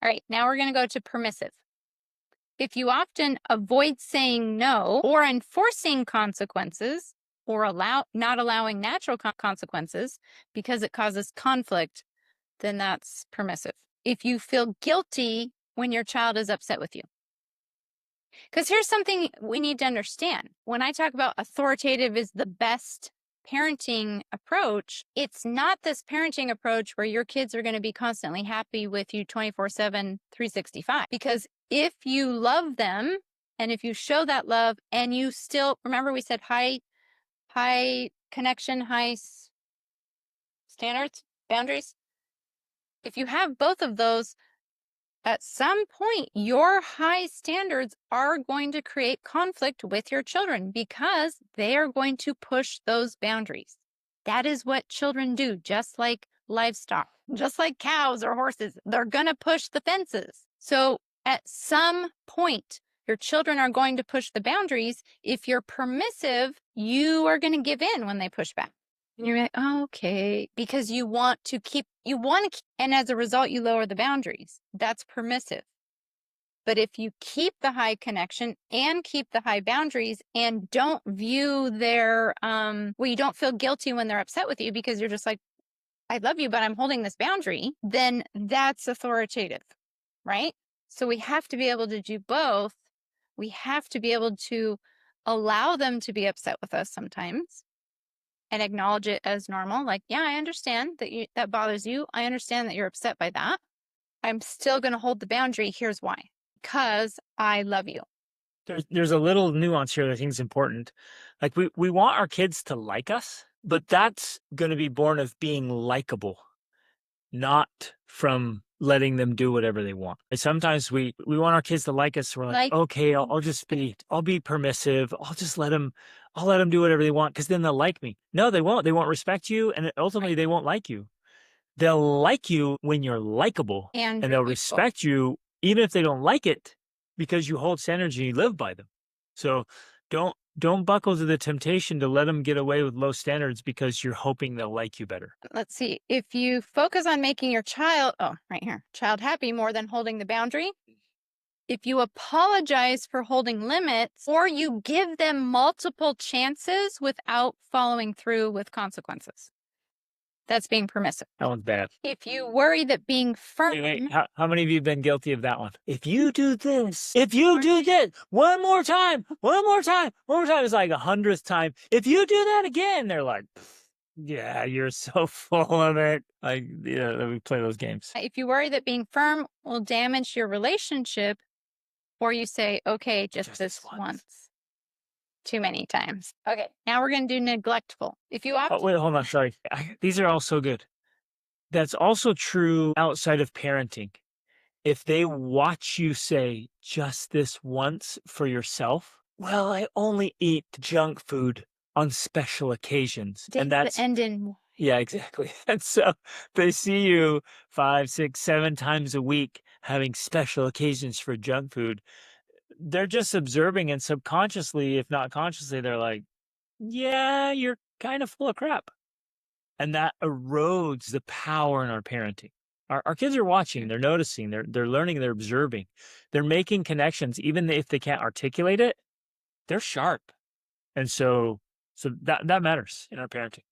All right, now we're going to go to permissive. If you often avoid saying no or enforcing consequences or not allowing natural consequences because it causes conflict, then that's permissive. If you feel guilty when your child is upset with you. Because here's something we need to understand. When I talk about authoritative is the best parenting approach, it's not this parenting approach where your kids are going to be constantly happy with you 24/7, 365. Because if you love them and if you show that love and you still remember we said high connection, standards, boundaries. If you have both of those, at some point, your high standards are going to create conflict with your children because they are going to push those boundaries. That is what children do, just like livestock, just like cows or horses. They're going to push the fences. So at some point, your children are going to push the boundaries. If you're permissive, you are going to give in when they push back. And you're like, oh, okay, because you want to keep, and as a result, you lower the boundaries. That's permissive. But if you keep the high connection and keep the high boundaries and don't view their, you don't feel guilty when they're upset with you because you're just like, I love you, but I'm holding this boundary, then that's authoritative, right? So we have to be able to do both. We have to be able to allow them to be upset with us sometimes and acknowledge it as normal. Like, yeah, I understand that that bothers you. I understand that you're upset by that. I'm still going to hold the boundary. Here's why. Because I love you. There's a little nuance here that I think is important. Like we want our kids to like us, but that's going to be born of being likable, not from letting them do whatever they want. And sometimes we want our kids to like us. So we're like, okay, I'll be permissive. I'll let them do whatever they want because then they'll like me. No, they won't. They won't respect you, and ultimately they won't like you. They'll like you when you're likable, and they'll respectful. respect you even if they don't like it because you hold standards and you live by them. So don't buckle to the temptation to let them get away with low standards because you're hoping they'll like you better. Let's see. If you focus on making your child, right here, child happy more than holding the boundary, if you apologize for holding limits or you give them multiple chances without following through with consequences, that's being permissive. That one's bad. If you worry that being firm, Wait, how many of you have been guilty of that one? If you do this, if you do this, one more time, one more time, one more time, it's like 100th time. If you do that again, they're like, yeah, you're so full of it. Like, yeah, we play those games. if you worry that being firm will damage your relationship, or you say, okay, just this once. Too many times. Okay, now we're going to do neglectful. If you Oh, wait, hold on. Sorry. These are all so good. That's also true outside of parenting. If they watch you say just this once for yourself, well, I only eat junk food on special occasions. And that's the end in. yeah, exactly. And so they see you 5, 6, 7 times a week having special occasions for junk food. They're just observing, and subconsciously, if not consciously, they're like, yeah, you're kind of full of crap. And that erodes the power in our parenting. Our kids are watching, they're noticing, they're learning, they're observing, they're making connections, even if they can't articulate it, they're sharp. And so that matters in our parenting.